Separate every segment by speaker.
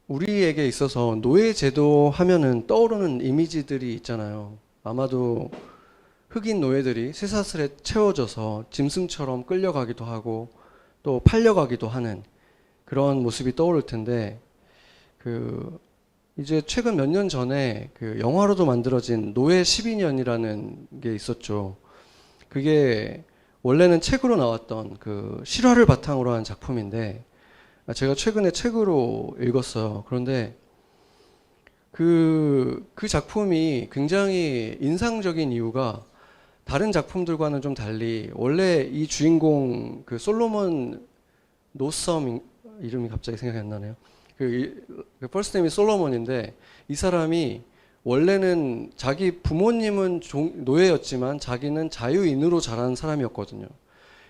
Speaker 1: 우리에게 있어서 노예제도 하면은 떠오르는 이미지들이 있잖아요. 아마도 흑인 노예들이 쇠사슬에 채워져서 짐승처럼 끌려가기도 하고 또 팔려가기도 하는 그런 모습이 떠오를 텐데, 그 이제 최근 몇 년 전에 그 영화로도 만들어진 노예 12년이라는 게 있었죠. 그게 원래는 책으로 나왔던 그 실화를 바탕으로 한 작품인데, 제가 최근에 책으로 읽었어요. 그런데 그 작품이 굉장히 인상적인 이유가 다른 작품들과는 좀 달리, 원래 이 주인공 그 솔로몬 노섬, 이름이 갑자기 생각이 안 나네요. 그 퍼스트 네임이 솔로몬인데, 이 사람이 원래는 자기 부모님은 노예였지만 자기는 자유인으로 자란 사람이었거든요.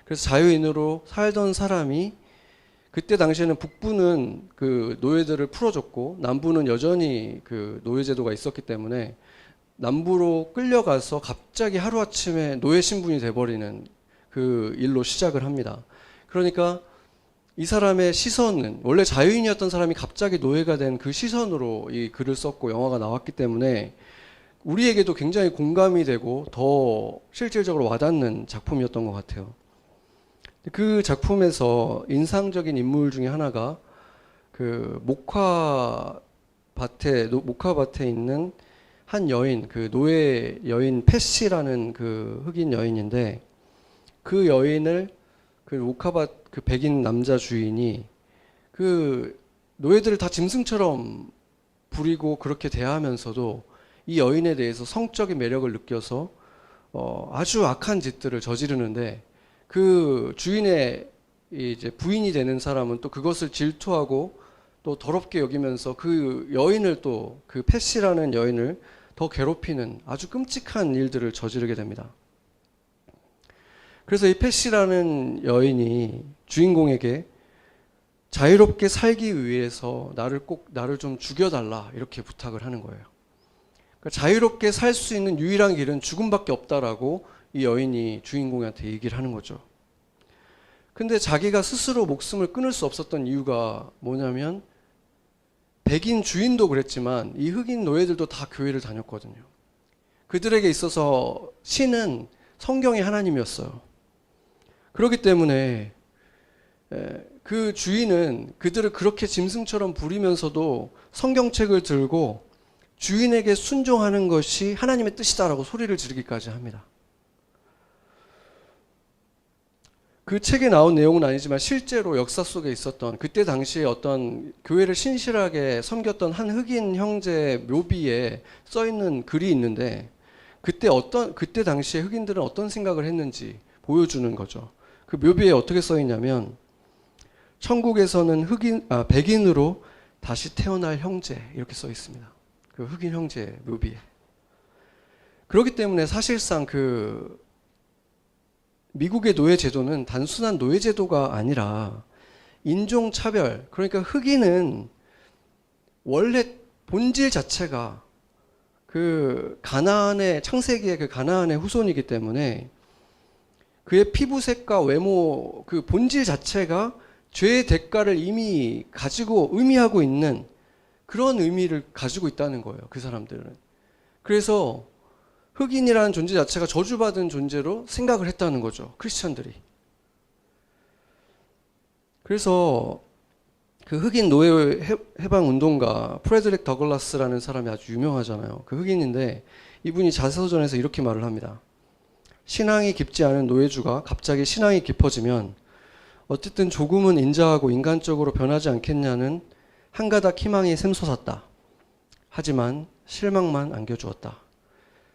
Speaker 1: 그래서 자유인으로 살던 사람이, 그때 당시에는 북부는 그 노예들을 풀어줬고 남부는 여전히 그 노예제도가 있었기 때문에 남부로 끌려가서 갑자기 하루아침에 노예 신분이 돼버리는 그 일로 시작을 합니다. 그러니까 이 사람의 시선은, 원래 자유인이었던 사람이 갑자기 노예가 된 그 시선으로 이 글을 썼고 영화가 나왔기 때문에 우리에게도 굉장히 공감이 되고 더 실질적으로 와닿는 작품이었던 것 같아요. 그 작품에서 인상적인 인물 중에 하나가 그 목화밭에 있는 한 여인, 그 노예 여인 패시라는 그 흑인 여인인데, 그 여인을 그 목화밭 그 백인 남자 주인이 그 노예들을 다 짐승처럼 부리고 그렇게 대하면서도 이 여인에 대해서 성적인 매력을 느껴서 아주 악한 짓들을 저지르는데, 그 주인의 이제 부인이 되는 사람은 또 그것을 질투하고 또 더럽게 여기면서 그 여인을, 또 그 패시라는 여인을 더 괴롭히는 아주 끔찍한 일들을 저지르게 됩니다. 그래서 이 패시라는 여인이 주인공에게 자유롭게 살기 위해서 나를 좀 죽여달라, 이렇게 부탁을 하는 거예요. 그러니까 자유롭게 살 수 있는 유일한 길은 죽음밖에 없다라고 이 여인이 주인공한테 얘기를 하는 거죠. 근데 자기가 스스로 목숨을 끊을 수 없었던 이유가 뭐냐면, 백인 주인도 그랬지만 이 흑인 노예들도 다 교회를 다녔거든요. 그들에게 있어서 신은 성경의 하나님이었어요. 그렇기 때문에 그 주인은 그들을 그렇게 짐승처럼 부리면서도 성경책을 들고 주인에게 순종하는 것이 하나님의 뜻이다라고 소리를 지르기까지 합니다. 그 책에 나온 내용은 아니지만 실제로 역사 속에 있었던, 그때 당시에 어떤 교회를 신실하게 섬겼던 한 흑인 형제 묘비에 써 있는 글이 있는데, 그때 당시에 흑인들은 어떤 생각을 했는지 보여주는 거죠. 그 묘비에 어떻게 써 있냐면, 천국에서는 백인으로 다시 태어날 형제, 이렇게 써 있습니다. 그 흑인 형제 묘비에. 그렇기 때문에 사실상 그 미국의 노예 제도는 단순한 노예 제도가 아니라 인종차별, 그러니까 흑인은 원래 본질 자체가 그 가나안의, 창세기의 그 가나안의 후손이기 때문에 그의 피부색과 외모, 그 본질 자체가 죄의 대가를 이미 가지고 의미하고 있는 그런 의미를 가지고 있다는 거예요, 그 사람들은. 그래서 흑인이라는 존재 자체가 저주받은 존재로 생각을 했다는 거죠, 크리스천들이. 그래서 그 흑인 노예 해방 운동가 프레드릭 더글라스라는 사람이 아주 유명하잖아요. 그 흑인인데 이분이 자서전에서 이렇게 말을 합니다. 신앙이 깊지 않은 노예주가 갑자기 신앙이 깊어지면 어쨌든 조금은 인자하고 인간적으로 변하지 않겠냐는 한 가닥 희망이 샘솟았다. 하지만 실망만 안겨주었다.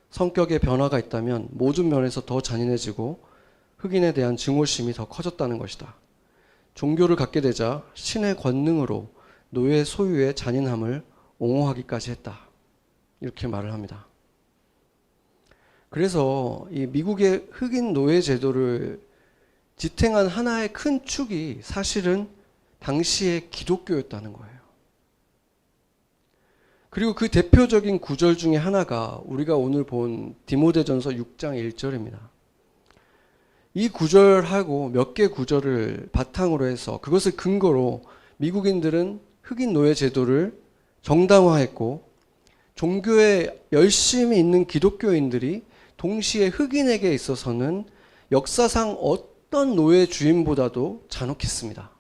Speaker 1: 성격에 변화가 있다면 모든 면에서 더 잔인해지고 흑인에 대한 증오심이 더 커졌다는 것이다. 종교를 갖게 되자 신의 권능으로 노예 소유의 잔인함을 옹호하기까지 했다. 이렇게 말을 합니다. 그래서 이 미국의 흑인 노예 제도를 지탱한 하나의 큰 축이 사실은 당시의 기독교였다는 거예요. 그리고 그 대표적인 구절 중에 하나가 우리가 오늘 본 디모데전서 6장 1절입니다. 이 구절하고 몇 개 구절을 바탕으로 해서, 그것을 근거로 미국인들은 흑인 노예 제도를 정당화했고, 종교에 열심히 있는 기독교인들이 동시에 흑인에게 있어서는 역사상 어떤 노예 주인보다도 잔혹했습니다.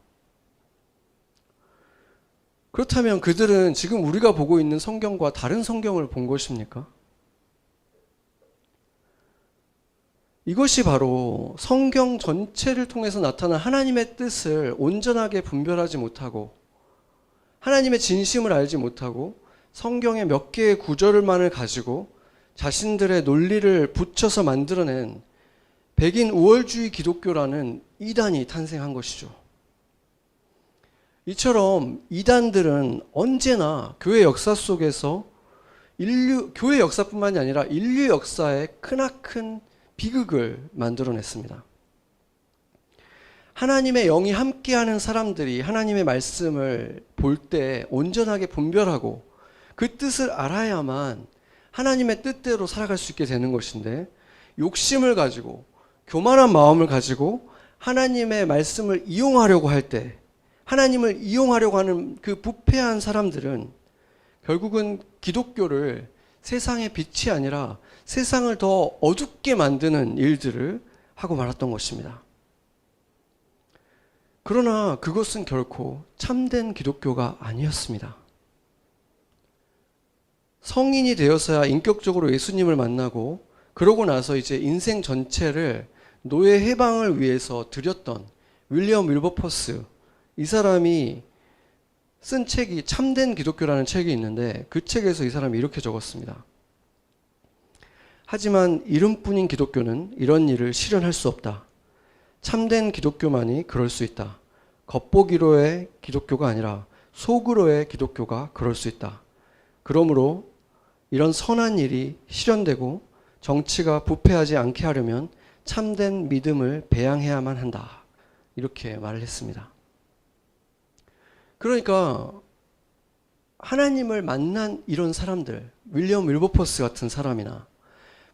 Speaker 1: 그렇다면 그들은 지금 우리가 보고 있는 성경과 다른 성경을 본 것입니까? 이것이 바로 성경 전체를 통해서 나타난 하나님의 뜻을 온전하게 분별하지 못하고 하나님의 진심을 알지 못하고 성경의 몇 개의 구절만을 가지고 자신들의 논리를 붙여서 만들어낸 백인 우월주의 기독교라는 이단이 탄생한 것이죠. 이처럼 이단들은 언제나 교회 역사 속에서 교회 역사뿐만이 아니라 인류 역사에 크나큰 비극을 만들어냈습니다. 하나님의 영이 함께하는 사람들이 하나님의 말씀을 볼 때 온전하게 분별하고 그 뜻을 알아야만 하나님의 뜻대로 살아갈 수 있게 되는 것인데, 욕심을 가지고 교만한 마음을 가지고 하나님의 말씀을 이용하려고 할 때, 하나님을 이용하려고 하는 그 부패한 사람들은 결국은 기독교를 세상의 빛이 아니라 세상을 더 어둡게 만드는 일들을 하고 말았던 것입니다. 그러나 그것은 결코 참된 기독교가 아니었습니다. 성인이 되어서야 인격적으로 예수님을 만나고 그러고 나서 이제 인생 전체를 노예 해방을 위해서 드렸던 윌리엄 윌버포스, 이 사람이 쓴 책이 참된 기독교라는 책이 있는데, 그 책에서 이 사람이 이렇게 적었습니다. 하지만 이름뿐인 기독교는 이런 일을 실현할 수 없다. 참된 기독교만이 그럴 수 있다. 겉보기로의 기독교가 아니라 속으로의 기독교가 그럴 수 있다. 그러므로 이런 선한 일이 실현되고 정치가 부패하지 않게 하려면 참된 믿음을 배양해야만 한다. 이렇게 말을 했습니다. 그러니까 하나님을 만난 이런 사람들, 윌리엄 윌버포스 같은 사람이나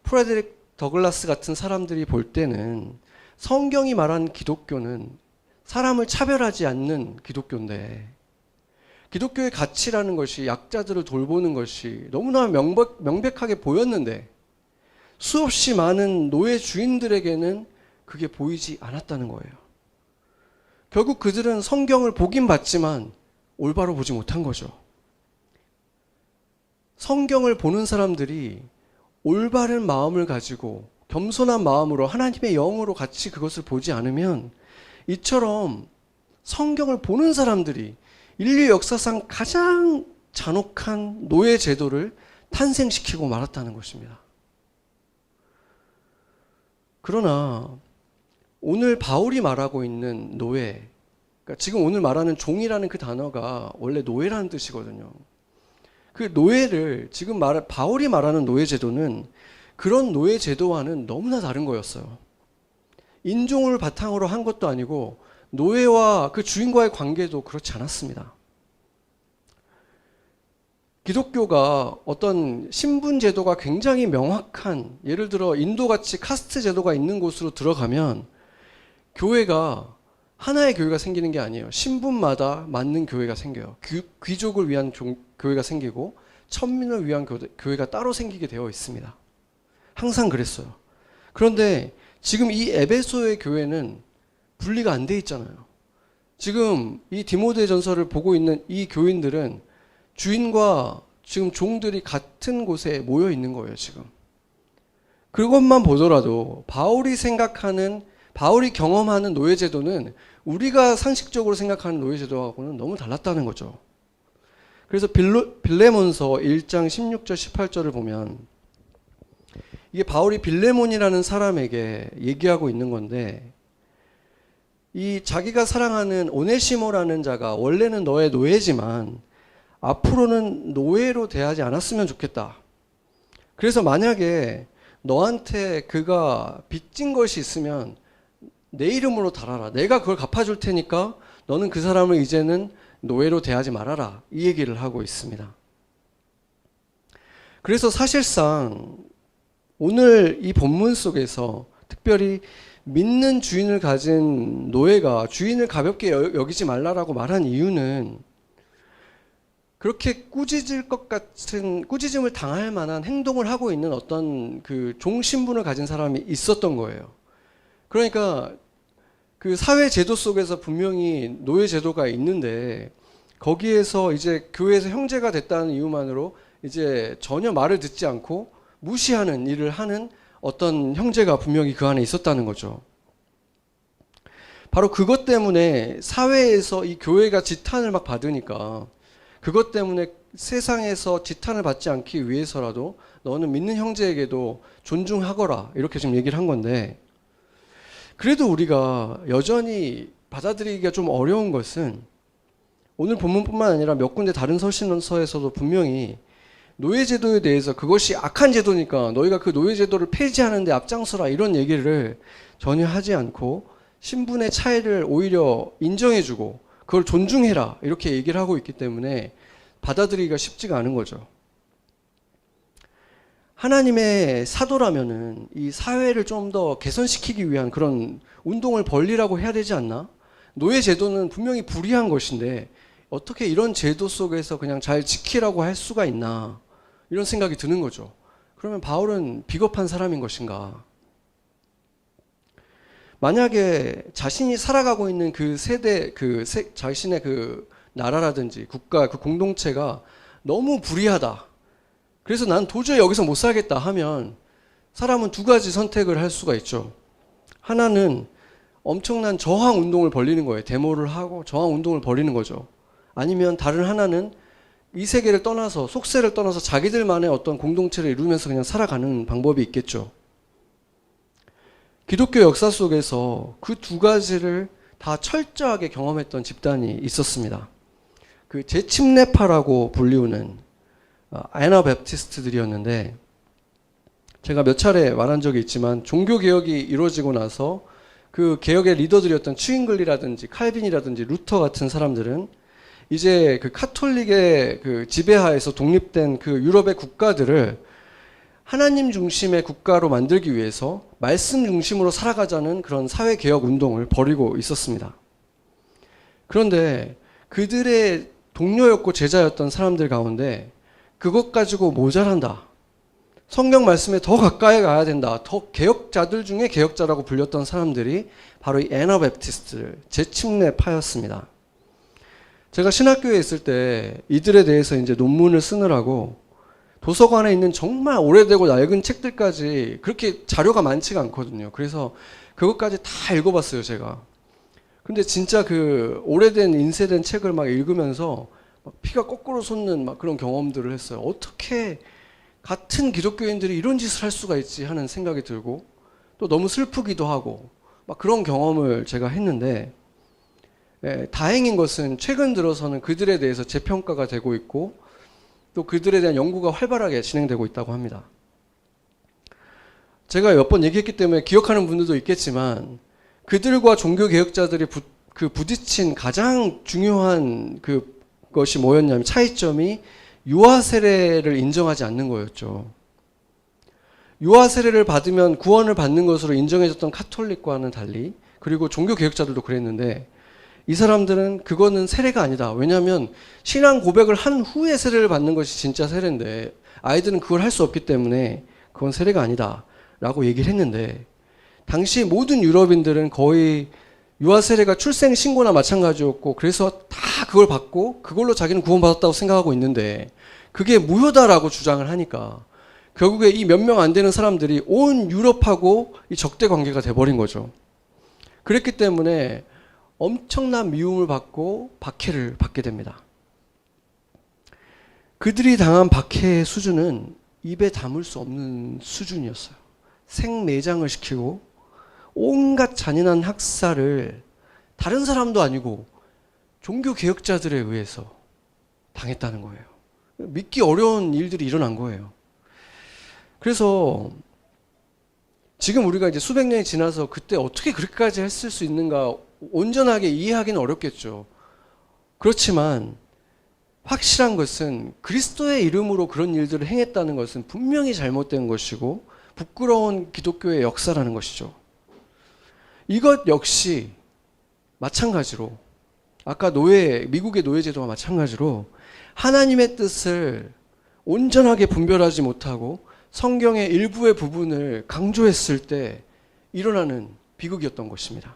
Speaker 1: 프레데릭 더글라스 같은 사람들이 볼 때는 성경이 말한 기독교는 사람을 차별하지 않는 기독교인데, 기독교의 가치라는 것이 약자들을 돌보는 것이 너무나 명백하게 보였는데 수없이 많은 노예 주인들에게는 그게 보이지 않았다는 거예요. 결국 그들은 성경을 보긴 봤지만 올바로 보지 못한 거죠. 성경을 보는 사람들이 올바른 마음을 가지고 겸손한 마음으로 하나님의 영으로 같이 그것을 보지 않으면 이처럼 성경을 보는 사람들이 인류 역사상 가장 잔혹한 노예 제도를 탄생시키고 말았다는 것입니다. 그러나 오늘 바울이 말하고 있는 노예, 그러니까 지금 오늘 말하는 종이라는 그 단어가 원래 노예라는 뜻이거든요. 그 노예를 지금 바울이 말하는 노예 제도는 그런 노예 제도와는 너무나 다른 거였어요. 인종을 바탕으로 한 것도 아니고 노예와 그 주인과의 관계도 그렇지 않았습니다. 기독교가 어떤 신분 제도가 굉장히 명확한, 예를 들어 인도같이 카스트 제도가 있는 곳으로 들어가면 교회가 하나의 교회가 생기는 게 아니에요. 신분마다 맞는 교회가 생겨요. 귀족을 위한 교회가 생기고 천민을 위한 교회가 따로 생기게 되어 있습니다. 항상 그랬어요. 그런데 지금 이 에베소의 교회는 분리가 안 돼 있잖아요. 지금 이 디모데전서를 보고 있는 이 교인들은 주인과 지금 종들이 같은 곳에 모여 있는 거예요, 지금. 그것만 보더라도 바울이 경험하는 노예제도는 우리가 상식적으로 생각하는 노예제도하고는 너무 달랐다는 거죠. 그래서 빌레몬서 1장 16절 18절을 보면 이게 바울이 빌레몬이라는 사람에게 얘기하고 있는 건데, 이 자기가 사랑하는 오네시모라는 자가 원래는 너의 노예지만 앞으로는 노예로 대하지 않았으면 좋겠다. 그래서 만약에 너한테 그가 빚진 것이 있으면 내 이름으로 달아라. 내가 그걸 갚아줄 테니까 너는 그 사람을 이제는 노예로 대하지 말아라. 이 얘기를 하고 있습니다. 그래서 사실상 오늘 이 본문 속에서 특별히 믿는 주인을 가진 노예가 주인을 가볍게 여기지 말라라고 말한 이유는 그렇게 꾸짖을 것 같은, 꾸짖음을 당할 만한 행동을 하고 있는 어떤 그 종신분을 가진 사람이 있었던 거예요. 그러니까 그 사회 제도 속에서 분명히 노예 제도가 있는데 거기에서 이제 교회에서 형제가 됐다는 이유만으로 이제 전혀 말을 듣지 않고 무시하는 일을 하는 어떤 형제가 분명히 그 안에 있었다는 거죠. 바로 그것 때문에 사회에서 이 교회가 지탄을 막 받으니까 그것 때문에 세상에서 지탄을 받지 않기 위해서라도 너는 믿는 형제에게도 존중하거라 이렇게 지금 얘기를 한 건데, 그래도 우리가 여전히 받아들이기가 좀 어려운 것은 오늘 본문뿐만 아니라 몇 군데 다른 서신서에서도 분명히 노예제도에 대해서 그것이 악한 제도니까 너희가 그 노예제도를 폐지하는 데 앞장서라 이런 얘기를 전혀 하지 않고 신분의 차이를 오히려 인정해주고 그걸 존중해라 이렇게 얘기를 하고 있기 때문에 받아들이기가 쉽지가 않은 거죠. 하나님의 사도라면은 이 사회를 좀 더 개선시키기 위한 그런 운동을 벌리라고 해야 되지 않나? 노예 제도는 분명히 불의한 것인데 어떻게 이런 제도 속에서 그냥 잘 지키라고 할 수가 있나? 이런 생각이 드는 거죠. 그러면 바울은 비겁한 사람인 것인가? 만약에 자신이 살아가고 있는 그 세대, 자신의 그 나라라든지 국가, 그 공동체가 너무 불의하다. 그래서 난 도저히 여기서 못 살겠다 하면 사람은 두 가지 선택을 할 수가 있죠. 하나는 엄청난 저항 운동을 벌이는 거예요. 데모를 하고 저항 운동을 벌이는 거죠. 아니면 다른 하나는 이 세계를 떠나서, 속세를 떠나서 자기들만의 어떤 공동체를 이루면서 그냥 살아가는 방법이 있겠죠. 기독교 역사 속에서 그 두 가지를 다 철저하게 경험했던 집단이 있었습니다. 그 재침례파라고 불리우는 아나베프티스트들이었는데, 제가 몇 차례 말한 적이 있지만 종교개혁이 이루어지고 나서 그 개혁의 리더들이었던 추잉글리라든지 칼빈이라든지 루터 같은 사람들은 이제 그 카톨릭의 그 지배하에서 독립된 그 유럽의 국가들을 하나님 중심의 국가로 만들기 위해서 말씀 중심으로 살아가자는 그런 사회개혁 운동을 벌이고 있었습니다. 그런데 그들의 동료였고 제자였던 사람들 가운데 그것 가지고 모자란다, 성경 말씀에 더 가까이 가야 된다, 더 개혁자들 중에 개혁자라고 불렸던 사람들이 바로 이 애나베프티스트, 재침례파였습니다. 제가 신학교에 있을 때 이들에 대해서 이제 논문을 쓰느라고 도서관에 있는 정말 오래되고 낡은 책들까지, 그렇게 자료가 많지가 않거든요. 그래서 그것까지 다 읽어봤어요, 제가. 근데 진짜 그 오래된 인쇄된 책을 막 읽으면서 막 피가 거꾸로 솟는 막 그런 경험들을 했어요. 어떻게 같은 기독교인들이 이런 짓을 할 수가 있지 하는 생각이 들고, 또 너무 슬프기도 하고 막 그런 경험을 제가 했는데, 다행인 것은 최근 들어서는 그들에 대해서 재평가가 되고 있고 또 그들에 대한 연구가 활발하게 진행되고 있다고 합니다. 제가 몇 번 얘기했기 때문에 기억하는 분들도 있겠지만, 그들과 종교개혁자들이 부딪힌 가장 중요한 그것이 뭐였냐면, 차이점이 유아 세례를 인정하지 않는 거였죠. 유아 세례를 받으면 구원을 받는 것으로 인정해졌던 카톨릭과는 달리, 그리고 종교개혁자들도 그랬는데, 이 사람들은 그거는 세례가 아니다. 왜냐하면 신앙 고백을 한 후에 세례를 받는 것이 진짜 세례인데 아이들은 그걸 할 수 없기 때문에 그건 세례가 아니다 라고 얘기를 했는데, 당시 모든 유럽인들은 거의 유아 세례가 출생 신고나 마찬가지였고, 그래서 다 그걸 받고 그걸로 자기는 구원받았다고 생각하고 있는데 그게 무효다라고 주장을 하니까 결국에 이 몇 명 안 되는 사람들이 온 유럽하고 이 적대 관계가 돼버린 거죠. 그랬기 때문에 엄청난 미움을 받고 박해를 받게 됩니다. 그들이 당한 박해의 수준은 입에 담을 수 없는 수준이었어요. 생매장을 시키고 온갖 잔인한 학살을 다른 사람도 아니고 종교개혁자들에 의해서 당했다는 거예요. 믿기 어려운 일들이 일어난 거예요. 그래서 지금 우리가 이제 수백 년이 지나서 그때 어떻게 그렇게까지 했을 수 있는가 온전하게 이해하기는 어렵겠죠. 그렇지만 확실한 것은 그리스도의 이름으로 그런 일들을 행했다는 것은 분명히 잘못된 것이고 부끄러운 기독교의 역사라는 것이죠. 이것 역시 마찬가지로 아까 미국의 노예 제도와 마찬가지로 하나님의 뜻을 온전하게 분별하지 못하고 성경의 일부의 부분을 강조했을 때 일어나는 비극이었던 것입니다.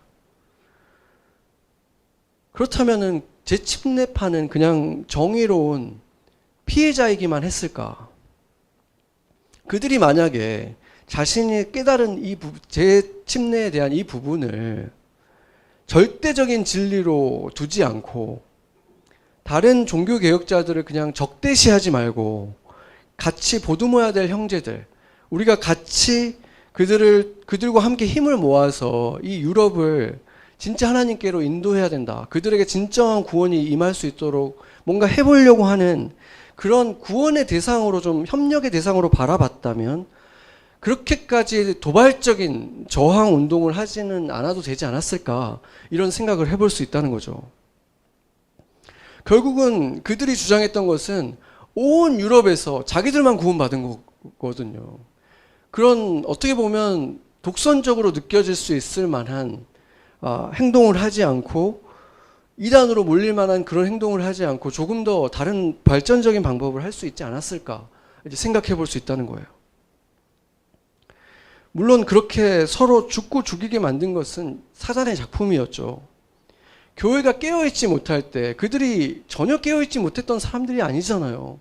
Speaker 1: 그렇다면은 재침례파는 그냥 정의로운 피해자이기만 했을까? 그들이 만약에 자신이 깨달은 이 재침례에 대한 이 부분을 절대적인 진리로 두지 않고 다른 종교개혁자들을 그냥 적대시하지 말고 같이 보듬어야 될 형제들, 우리가 같이 그들과 함께 힘을 모아서 이 유럽을 진짜 하나님께로 인도해야 된다. 그들에게 진정한 구원이 임할 수 있도록 뭔가 해보려고 하는 그런 구원의 대상으로 좀 협력의 대상으로 바라봤다면 그렇게까지 도발적인 저항 운동을 하지는 않아도 되지 않았을까 이런 생각을 해볼 수 있다는 거죠. 결국은 그들이 주장했던 것은 온 유럽에서 자기들만 구원받은 거거든요. 그런 어떻게 보면 독선적으로 느껴질 수 있을 만한 행동을 하지 않고 이단으로 몰릴 만한 그런 행동을 하지 않고 조금 더 다른 발전적인 방법을 할 수 있지 않았을까 이제 생각해 볼 수 있다는 거예요. 물론 그렇게 서로 죽고 죽이게 만든 것은 사단의 작품이었죠. 교회가 깨어있지 못할 때 그들이 전혀 깨어있지 못했던 사람들이 아니잖아요.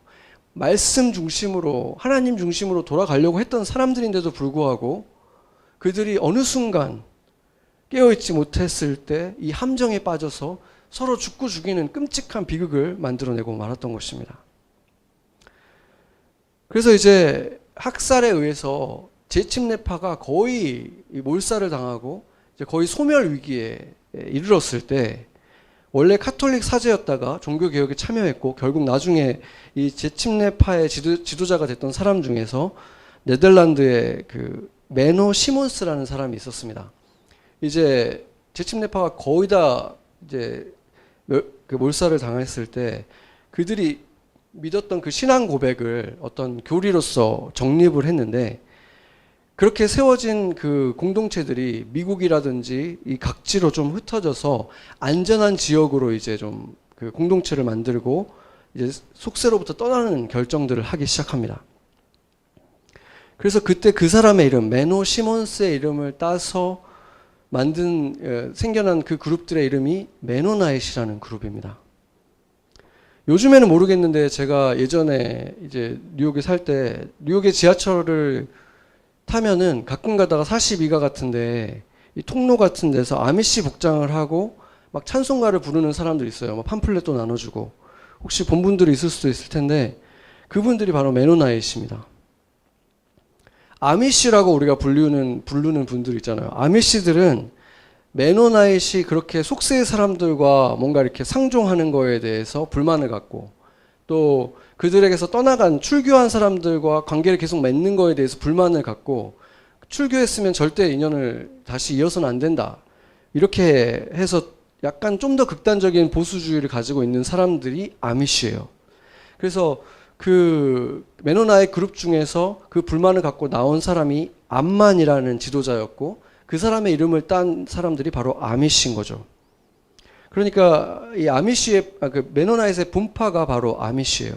Speaker 1: 말씀 중심으로 하나님 중심으로 돌아가려고 했던 사람들인데도 불구하고 그들이 어느 순간 깨어있지 못했을 때 이 함정에 빠져서 서로 죽고 죽이는 끔찍한 비극을 만들어내고 말았던 것입니다. 그래서 이제 학살에 의해서 재침례파가 거의 몰살을 당하고 이제 거의 소멸 위기에 이르렀을 때 원래 카톨릭 사제였다가 종교개혁에 참여했고 결국 나중에 이 재침례파의 지도자가 됐던 사람 중에서 네덜란드의 그 메노 시몬스라는 사람이 있었습니다. 이제 재침례파가 거의 다 이제 그 몰살을 당했을 때 그들이 믿었던 그 신앙 고백을 어떤 교리로서 정립을 했는데 그렇게 세워진 그 공동체들이 미국이라든지 이 각지로 좀 흩어져서 안전한 지역으로 이제 좀 그 공동체를 만들고 이제 속세로부터 떠나는 결정들을 하기 시작합니다. 그래서 그때 그 사람의 이름, 메노 시몬스의 이름을 따서 생겨난 그 그룹들의 이름이 메노나잇이라는 그룹입니다. 요즘에는 모르겠는데 제가 예전에 이제 뉴욕에 살 때 뉴욕의 지하철을 타면은 가끔 가다가 42가 같은데 이 통로 같은 데서 아미시 복장을 하고 막 찬송가를 부르는 사람들 있어요. 막 팜플렛도 나눠주고 혹시 본 분들이 있을 수도 있을 텐데 그분들이 바로 메노나잇입니다. 아미시라고 우리가 부르는 분들 있잖아요. 아미시들은 메노나잇이 그렇게 속세의 사람들과 뭔가 이렇게 상종하는 거에 대해서 불만을 갖고 또 그들에게서 떠나간 출교한 사람들과 관계를 계속 맺는 거에 대해서 불만을 갖고 출교했으면 절대 인연을 다시 이어서는 안 된다. 이렇게 해서 약간 좀 더 극단적인 보수주의를 가지고 있는 사람들이 아미시예요. 그래서 그 메노나잇 그룹 중에서 그 불만을 갖고 나온 사람이 암만이라는 지도자였고 그 사람의 이름을 딴 사람들이 바로 아미시인 거죠. 그러니까 이 그 메노나잇의 분파가 바로 아미시예요.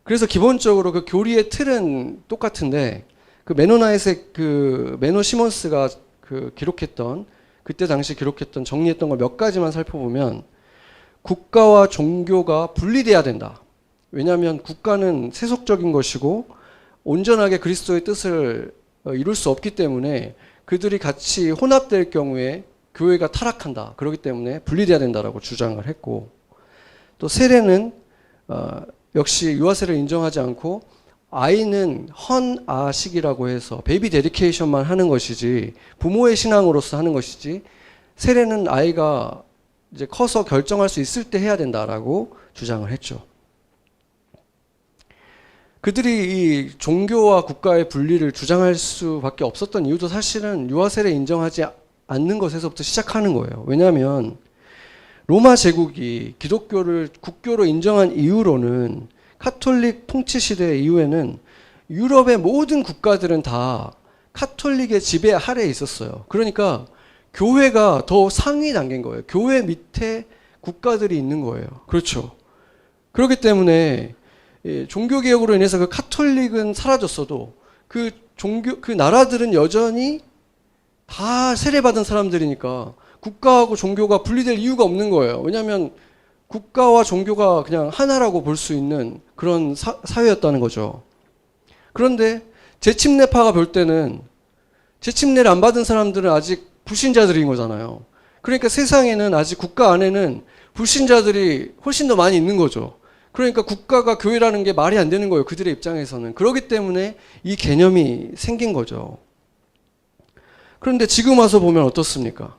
Speaker 1: 그래서 기본적으로 그 교리의 틀은 똑같은데 그 메노나잇의 그 메노 시몬스가 그때 당시 기록했던 정리했던 걸 몇 가지만 살펴보면 국가와 종교가 분리돼야 된다. 왜냐하면 국가는 세속적인 것이고 온전하게 그리스도의 뜻을 이룰 수 없기 때문에 그들이 같이 혼합될 경우에 교회가 타락한다. 그렇기 때문에 분리돼야 된다라고 주장을 했고 또 세례는 역시 유아세를 인정하지 않고 아이는 헌아식이라고 해서 베이비 데디케이션만 하는 것이지 부모의 신앙으로서 하는 것이지 세례는 아이가 이제 커서 결정할 수 있을 때 해야 된다라고 주장을 했죠. 그들이 이 종교와 국가의 분리를 주장할 수밖에 없었던 이유도 사실은 유아세례 인정하지 않는 것에서부터 시작하는 거예요. 왜냐하면 로마 제국이 기독교를 국교로 인정한 이후로는 카톨릭 통치 시대 이후에는 유럽의 모든 국가들은 다 카톨릭의 지배 아래에 있었어요. 그러니까 교회가 더 상위 단계인 거예요. 교회 밑에 국가들이 있는 거예요. 그렇죠. 그렇기 때문에 종교 개혁으로 인해서 그 카톨릭은 사라졌어도 그 나라들은 여전히 다 세례받은 사람들이니까 국가하고 종교가 분리될 이유가 없는 거예요. 왜냐하면 국가와 종교가 그냥 하나라고 볼 수 있는 그런 사회였다는 거죠. 그런데 재침례파가 볼 때는 재침례를 안 받은 사람들은 아직 불신자들인 거잖아요. 그러니까 세상에는 아직 국가 안에는 불신자들이 훨씬 더 많이 있는 거죠. 그러니까 국가가 교회라는 게 말이 안 되는 거예요. 그들의 입장에서는. 그렇기 때문에 이 개념이 생긴 거죠. 그런데 지금 와서 보면 어떻습니까?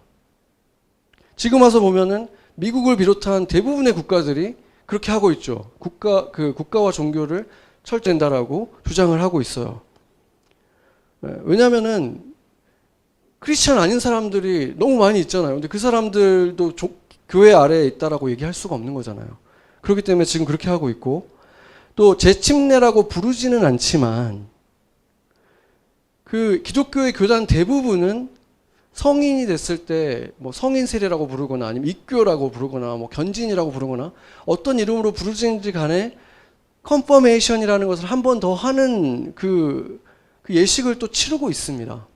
Speaker 1: 지금 와서 보면은 미국을 비롯한 대부분의 국가들이 그렇게 하고 있죠. 국가와 종교를 철저한다라고 주장을 하고 있어요. 왜냐면은 크리스천 아닌 사람들이 너무 많이 있잖아요. 근데 그 사람들도 교회 아래에 있다라고 얘기할 수가 없는 거잖아요. 그렇기 때문에 지금 그렇게 하고 있고, 또 재침례라고 부르지는 않지만 그 기독교의 교단 대부분은 성인이 됐을 때 뭐 성인 세례라고 부르거나 아니면 입교라고 부르거나 뭐 견진이라고 부르거나 어떤 이름으로 부르든지 간에 컨퍼메이션이라는 것을 한 번 더 하는 그 예식을 또 치르고 있습니다.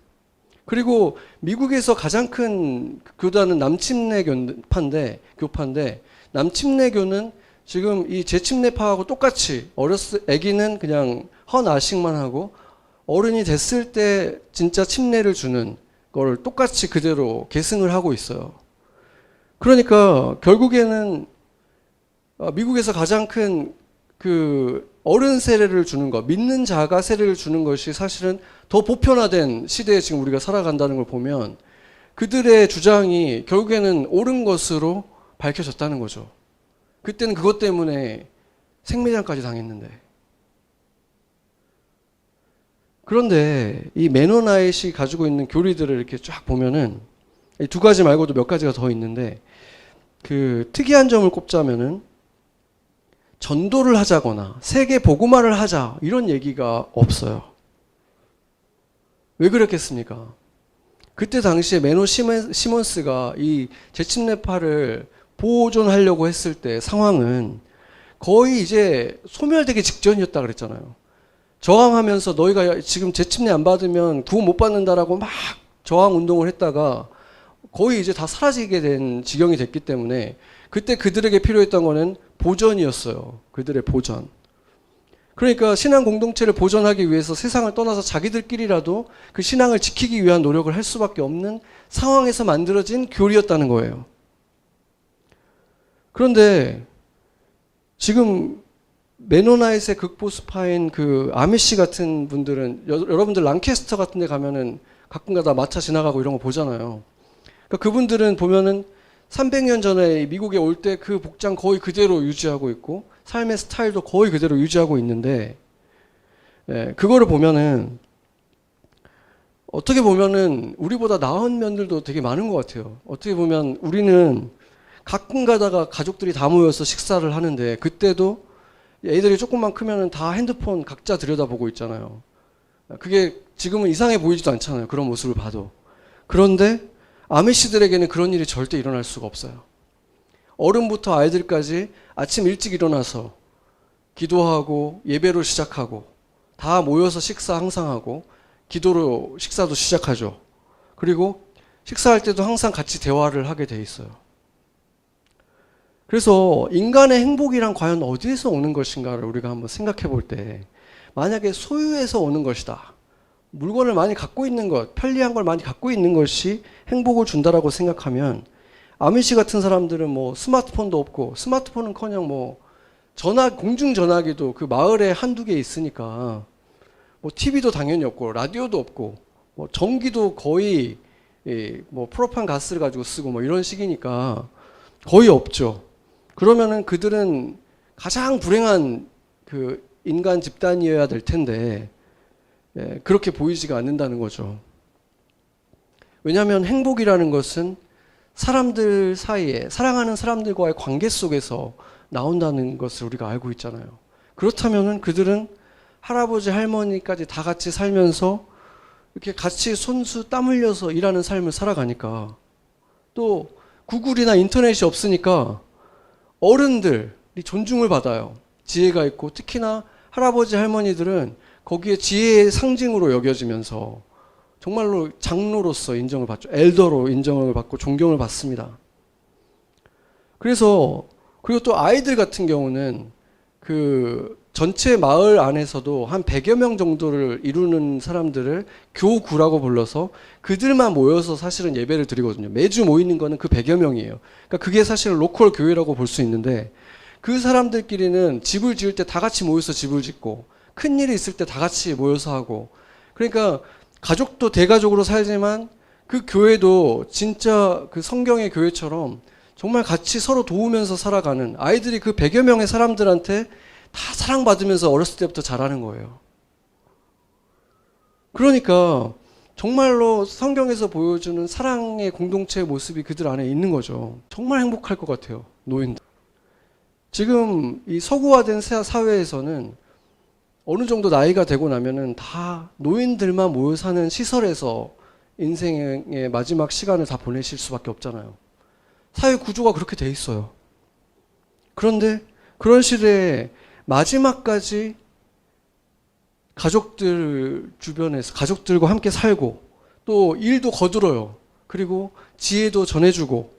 Speaker 1: 그리고 미국에서 가장 큰 교단은 남침례 교파인데 남침례교는 지금 이 재침례파하고 똑같이 아기는 그냥 헌아식만 하고 어른이 됐을 때 진짜 침례를 주는 걸 똑같이 그대로 계승을 하고 있어요. 그러니까 결국에는 미국에서 가장 큰 그 어른 세례를 주는 것, 믿는 자가 세례를 주는 것이 사실은 더 보편화된 시대에 지금 우리가 살아간다는 걸 보면 그들의 주장이 결국에는 옳은 것으로 밝혀졌다는 거죠. 그때는 그것 때문에 생매장까지 당했는데. 그런데 이 메노나잇이 가지고 있는 교리들을 이렇게 쫙 보면은 이 두 가지 말고도 몇 가지가 더 있는데 그 특이한 점을 꼽자면은 전도를 하자거나 세계 복음화를 하자 이런 얘기가 없어요. 왜 그랬겠습니까? 그때 당시에 메노 시몬스가 이 재침례파를 보존하려고 했을 때 상황은 거의 이제 소멸되기 직전이었다 그랬잖아요. 저항하면서 너희가 지금 재침례 안 받으면 구원 못 받는다라고 막 저항 운동을 했다가 거의 이제 다 사라지게 된 지경이 됐기 때문에 그때 그들에게 필요했던 거는 보전이었어요. 그들의 보전. 그러니까 신앙 공동체를 보존하기 위해서 세상을 떠나서 자기들끼리라도 그 신앙을 지키기 위한 노력을 할 수밖에 없는 상황에서 만들어진 교리였다는 거예요. 그런데 지금 메노나잇의 극보수파인 그 아미시 같은 분들은 여러분들 랑캐스터 같은 데 가면은 가끔가다 마차 지나가고 이런 거 보잖아요. 그러니까 그분들은 보면은 300년 전에 미국에 올 때 그 복장 거의 그대로 유지하고 있고 삶의 스타일도 거의 그대로 유지하고 있는데 그거를 보면은 어떻게 보면은 우리보다 나은 면들도 되게 많은 것 같아요. 어떻게 보면 우리는 가끔 가다가 가족들이 다 모여서 식사를 하는데 그때도 애들이 조금만 크면은 다 핸드폰 각자 들여다보고 있잖아요. 그게 지금은 이상해 보이지도 않잖아요. 그런 모습을 봐도. 그런데 아미시들에게는 그런 일이 절대 일어날 수가 없어요. 어른부터 아이들까지 아침 일찍 일어나서 기도하고 예배로 시작하고 다 모여서 식사 항상 하고 기도로 식사도 시작하죠. 그리고 식사할 때도 항상 같이 대화를 하게 돼 있어요. 그래서 인간의 행복이란 과연 어디에서 오는 것인가를 우리가 한번 생각해 볼 때 만약에 소유에서 오는 것이다. 물건을 많이 갖고 있는 것, 편리한 걸 많이 갖고 있는 것이 행복을 준다라고 생각하면 아미시 같은 사람들은 뭐 스마트폰도 없고 스마트폰은커녕 뭐 공중전화기도 그 마을에 한두 개 있으니까 뭐 TV도 당연히 없고 라디오도 없고 뭐 전기도 거의 뭐 프로판 가스를 가지고 쓰고 뭐 이런 식이니까 거의 없죠. 그러면은 그들은 가장 불행한 그 인간 집단이어야 될 텐데 그렇게 보이지가 않는다는 거죠. 왜냐하면 행복이라는 것은 사람들 사이에 사랑하는 사람들과의 관계 속에서 나온다는 것을 우리가 알고 있잖아요. 그렇다면은 그들은 할아버지 할머니까지 다 같이 살면서 이렇게 같이 손수 땀 흘려서 일하는 삶을 살아가니까 또 구글이나 인터넷이 없으니까 어른들이 존중을 받아요. 지혜가 있고 특히나 할아버지 할머니들은 거기에 지혜의 상징으로 여겨지면서 정말로 장로로서 인정을 받죠. 엘더로 인정을 받고 존경을 받습니다. 그래서 그리고 또 아이들 같은 경우는 그 전체 마을 안에서도 한 100여 명 정도를 이루는 사람들을 교구라고 불러서 그들만 모여서 사실은 예배를 드리거든요. 매주 모이는 거는 그 100여 명이에요. 그러니까 그게 사실 로컬 교회라고 볼 수 있는데 그 사람들끼리는 집을 지을 때 다 같이 모여서 집을 짓고 큰 일이 있을 때 다 같이 모여서 하고 그러니까 가족도 대가족으로 살지만 그 교회도 진짜 그 성경의 교회처럼 정말 같이 서로 도우면서 살아가는 아이들이 그 100여 명의 사람들한테 다 사랑받으면서 어렸을 때부터 자라는 거예요. 그러니까 정말로 성경에서 보여주는 사랑의 공동체의 모습이 그들 안에 있는 거죠. 정말 행복할 것 같아요. 노인들. 지금 이 서구화된 사회에서는 어느 정도 나이가 되고 나면은 다 노인들만 모여 사는 시설에서 인생의 마지막 시간을 다 보내실 수밖에 없잖아요. 사회 구조가 그렇게 돼 있어요. 그런데 그런 시대에 마지막까지 가족들 주변에서 가족들과 함께 살고 또 일도 거들어요. 그리고 지혜도 전해주고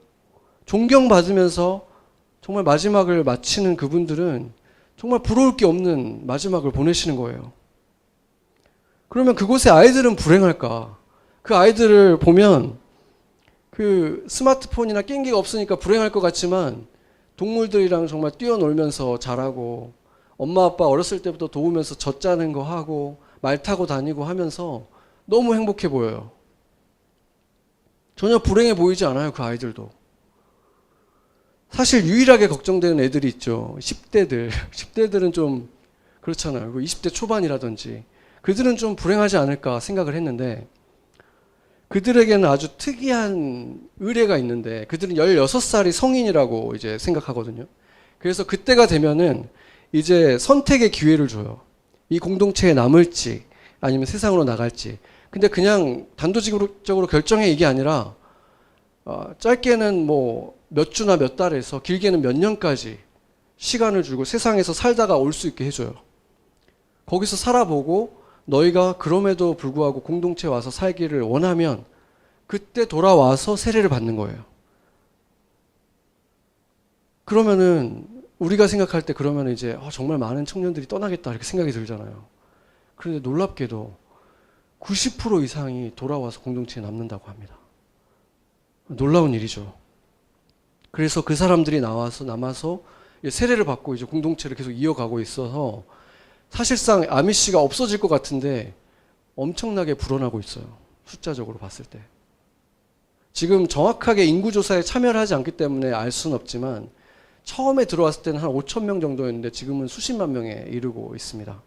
Speaker 1: 존경받으면서 정말 마지막을 마치는 그분들은 정말 부러울 게 없는 마지막을 보내시는 거예요. 그러면 그곳의 아이들은 불행할까? 그 아이들을 보면 그 스마트폰이나 게임기가 없으니까 불행할 것 같지만 동물들이랑 정말 뛰어놀면서 자라고 엄마 아빠 어렸을 때부터 도우면서 젖 짜는 거 하고 말 타고 다니고 하면서 너무 행복해 보여요. 전혀 불행해 보이지 않아요, 그 아이들도. 사실 유일하게 걱정되는 애들이 있죠. 10대들. 10대들은 좀 그렇잖아요. 20대 초반이라든지. 그들은 좀 불행하지 않을까 생각을 했는데 그들에게는 아주 특이한 의례가 있는데 그들은 16살이 성인이라고 이제 생각하거든요. 그래서 그때가 되면은 이제 선택의 기회를 줘요. 이 공동체에 남을지 아니면 세상으로 나갈지. 근데 그냥 단도직입적으로 결정해 이게 아니라 짧게는 뭐 몇 주나 몇 달에서 길게는 몇 년까지 시간을 주고 세상에서 살다가 올 수 있게 해줘요. 거기서 살아보고 너희가 그럼에도 불구하고 공동체에 와서 살기를 원하면 그때 돌아와서 세례를 받는 거예요. 그러면은 우리가 생각할 때 그러면 이제 정말 많은 청년들이 떠나겠다 이렇게 생각이 들잖아요. 그런데 놀랍게도 90% 이상이 돌아와서 공동체에 남는다고 합니다. 놀라운 일이죠. 그래서 그 사람들이 남아서 세례를 받고 이제 공동체를 계속 이어가고 있어서 사실상 아미시가 없어질 것 같은데 엄청나게 불어나고 있어요. 숫자적으로 봤을 때. 지금 정확하게 인구조사에 참여를 하지 않기 때문에 알 수는 없지만 처음에 들어왔을 때는 한 5천 명 정도였는데 지금은 수십만 명에 이르고 있습니다.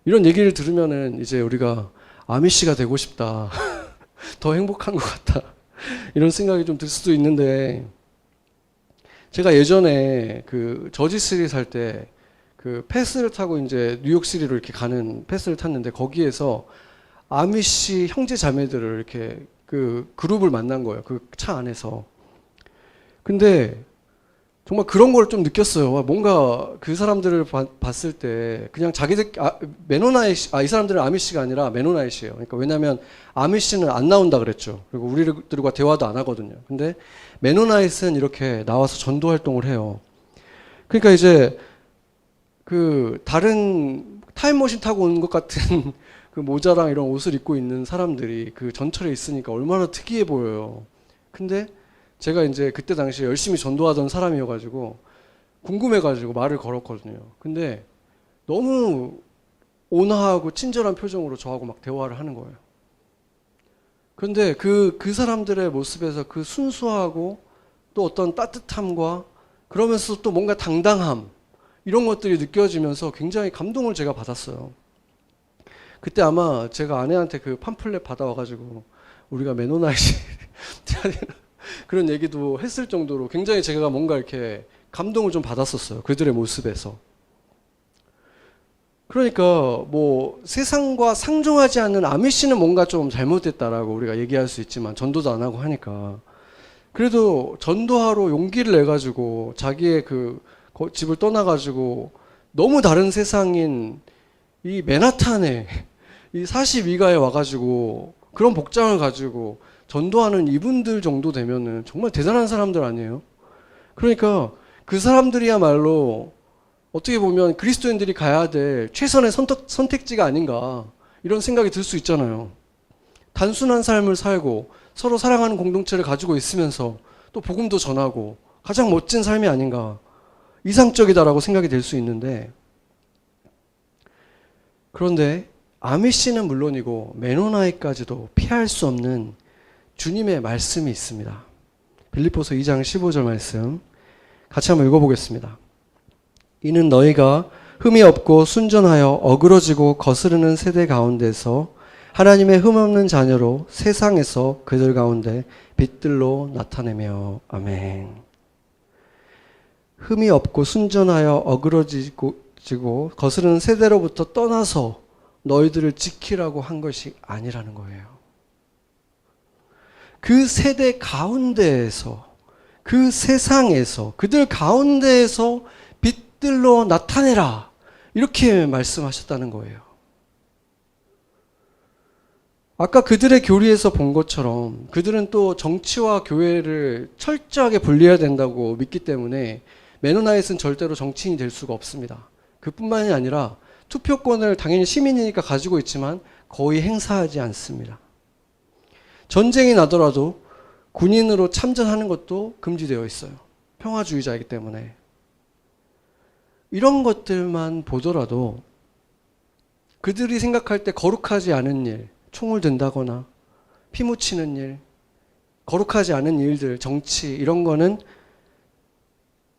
Speaker 1: 이런 얘기를 들으면은 이제 우리가 아미시가 되고 싶다. 더 행복한 것 같다. 이런 생각이 좀 들 수도 있는데 제가 예전에 그 저지시리 살 때 그 패스를 타고 이제 뉴욕시리로 이렇게 가는 패스를 탔는데 거기에서 아미시 형제 자매들을 이렇게 그 그룹을 만난 거예요. 그 차 안에서. 근데 정말 그런 걸 좀 느꼈어요. 뭔가 그 사람들을 봤을 때 그냥 자기들 이 사람들은 아미시가 아니라 메노나이트예요. 그러니까 왜냐하면 아미시는 안 나온다 그랬죠. 그리고 우리들과 대화도 안 하거든요. 근데 메노나이트는 이렇게 나와서 전도 활동을 해요. 그러니까 이제 그 다른 타임머신 타고 온 것 같은 그 모자랑 이런 옷을 입고 있는 사람들이 그 전철에 있으니까 얼마나 특이해 보여요. 근데 제가 이제 그때 당시에 열심히 전도하던 사람이어가지고 궁금해가지고 말을 걸었거든요. 근데 너무 온화하고 친절한 표정으로 저하고 막 대화를 하는 거예요. 그런데 그 사람들의 모습에서 그 순수하고 또 어떤 따뜻함과 그러면서 또 뭔가 당당함 이런 것들이 느껴지면서 굉장히 감동을 제가 받았어요. 그때 아마 제가 아내한테 그 팜플렛 받아와가지고 우리가 메노나이트 그런 얘기도 했을 정도로 굉장히 제가 뭔가 이렇게 감동을 좀 받았었어요. 그들의 모습에서. 그러니까 뭐 세상과 상종하지 않는 아미시는 뭔가 좀 잘못됐다라고 우리가 얘기할 수 있지만 전도도 안 하고 하니까. 그래도 전도하러 용기를 내가지고 자기의 집을 떠나가지고 너무 다른 세상인 이 맨하탄에 이 42가에 와가지고 그런 복장을 가지고 전도하는 이분들 정도 되면은 정말 대단한 사람들 아니에요? 그러니까 그 사람들이야말로 어떻게 보면 그리스도인들이 가야 될 최선의 선택지가 아닌가 이런 생각이 들 수 있잖아요. 단순한 삶을 살고 서로 사랑하는 공동체를 가지고 있으면서 또 복음도 전하고 가장 멋진 삶이 아닌가 이상적이다라고 생각이 될 수 있는데, 그런데 아미씨는 물론이고 메노나이까지도 피할 수 없는 주님의 말씀이 있습니다. 빌립보서 2장 15절 말씀 같이 한번 읽어보겠습니다. 이는 너희가 흠이 없고 순전하여 어그러지고 거스르는 세대 가운데서 하나님의 흠없는 자녀로 세상에서 그들 가운데 빛들로 나타내며. 아멘. 흠이 없고 순전하여 어그러지고 거스르는 세대로부터 떠나서 너희들을 지키라고 한 것이 아니라는 거예요. 그 세대 가운데에서, 그 세상에서, 그들 가운데에서 빛들로 나타내라, 이렇게 말씀하셨다는 거예요. 아까 그들의 교리에서 본 것처럼 그들은 또 정치와 교회를 철저하게 분리해야 된다고 믿기 때문에 메노나잇은 절대로 정치인이 될 수가 없습니다. 그뿐만이 아니라 투표권을 당연히 시민이니까 가지고 있지만 거의 행사하지 않습니다. 전쟁이 나더라도 군인으로 참전하는 것도 금지되어 있어요. 평화주의자이기 때문에. 이런 것들만 보더라도 그들이 생각할 때 거룩하지 않은 일, 총을 든다거나 피 묻히는 일, 거룩하지 않은 일들, 정치, 이런 거는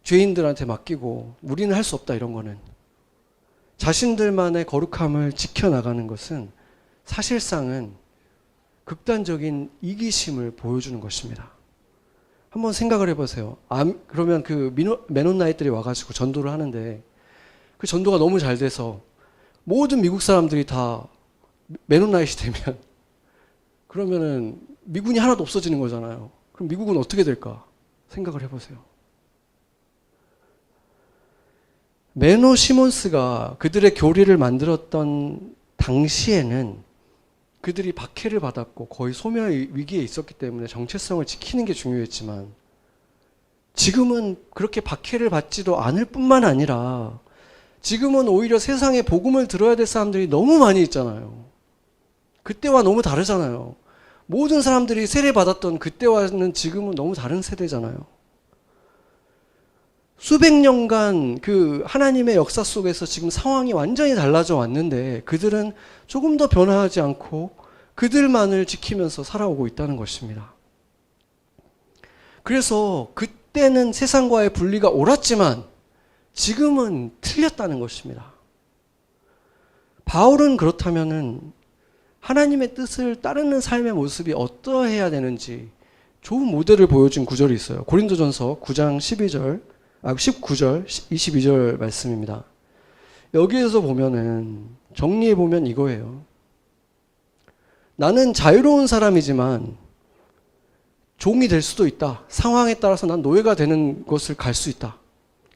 Speaker 1: 죄인들한테 맡기고 우리는 할 수 없다, 이런 거는. 자신들만의 거룩함을 지켜나가는 것은 사실상은 극단적인 이기심을 보여주는 것입니다. 한번 생각을 해보세요. 그러면 그 메논나잇들이 와가지고 전도를 하는데 그 전도가 너무 잘 돼서 모든 미국 사람들이 다 메논나잇이 되면 그러면은 미군이 하나도 없어지는 거잖아요. 그럼 미국은 어떻게 될까? 생각을 해보세요. 메노 시몬스가 그들의 교리를 만들었던 당시에는 그들이 박해를 받았고 거의 소멸 위기에 있었기 때문에 정체성을 지키는 게 중요했지만, 지금은 그렇게 박해를 받지도 않을 뿐만 아니라 지금은 오히려 세상에 복음을 들어야 될 사람들이 너무 많이 있잖아요. 그때와 너무 다르잖아요. 모든 사람들이 세례받았던 그때와는 지금은 너무 다른 세대잖아요. 수백 년간 그 하나님의 역사 속에서 지금 상황이 완전히 달라져 왔는데 그들은 조금 더 변화하지 않고 그들만을 지키면서 살아오고 있다는 것입니다. 그래서 그때는 세상과의 분리가 옳았지만 지금은 틀렸다는 것입니다. 바울은 그렇다면은 하나님의 뜻을 따르는 삶의 모습이 어떠해야 되는지 좋은 모델을 보여준 구절이 있어요. 고린도전서 9장 19절, 22절 말씀입니다. 여기에서 보면은 정리해 보면 이거예요. 나는 자유로운 사람이지만 종이 될 수도 있다. 상황에 따라서 난 노예가 되는 것을 갈 수 있다.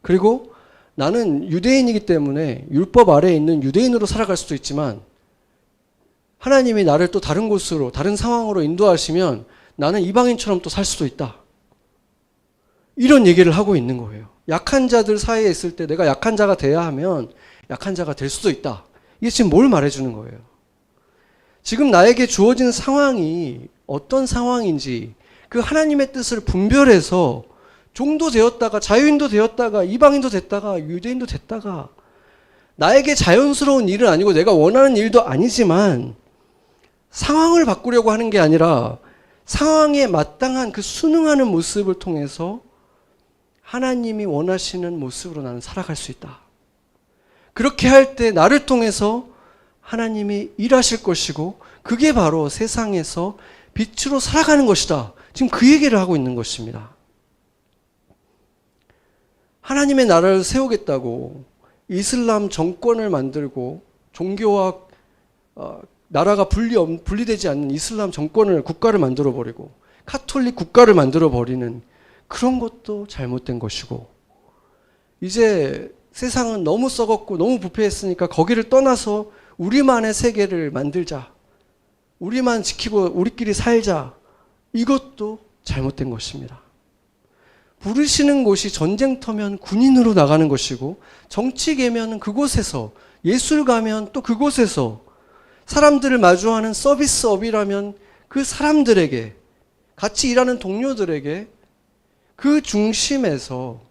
Speaker 1: 그리고 나는 유대인이기 때문에 율법 아래에 있는 유대인으로 살아갈 수도 있지만 하나님이 나를 또 다른 곳으로, 다른 상황으로 인도하시면 나는 이방인처럼 또 살 수도 있다. 이런 얘기를 하고 있는 거예요. 약한 자들 사이에 있을 때 내가 약한 자가 돼야 하면 약한 자가 될 수도 있다. 이게 지금 뭘 말해주는 거예요? 지금 나에게 주어진 상황이 어떤 상황인지 그 하나님의 뜻을 분별해서 종도 되었다가 자유인도 되었다가 이방인도 됐다가 유대인도 됐다가 나에게 자연스러운 일은 아니고 내가 원하는 일도 아니지만 상황을 바꾸려고 하는 게 아니라 상황에 마땅한 그 순응하는 모습을 통해서 하나님이 원하시는 모습으로 나는 살아갈 수 있다. 그렇게 할 때 나를 통해서 하나님이 일하실 것이고 그게 바로 세상에서 빛으로 살아가는 것이다. 지금 그 얘기를 하고 있는 것입니다. 하나님의 나라를 세우겠다고 이슬람 정권을 만들고 종교와 나라가 분리되지 않는 이슬람 정권을, 국가를 만들어버리고 카톨릭 국가를 만들어 버리는 그런 것도 잘못된 것이고, 이제 세상은 너무 썩었고 너무 부패했으니까 거기를 떠나서 우리만의 세계를 만들자, 우리만 지키고 우리끼리 살자, 이것도 잘못된 것입니다. 부르시는 곳이 전쟁터면 군인으로 나가는 것이고, 정치계면 그곳에서, 예술가면 또 그곳에서, 사람들을 마주하는 서비스업이라면 그 사람들에게, 같이 일하는 동료들에게 그 중심에서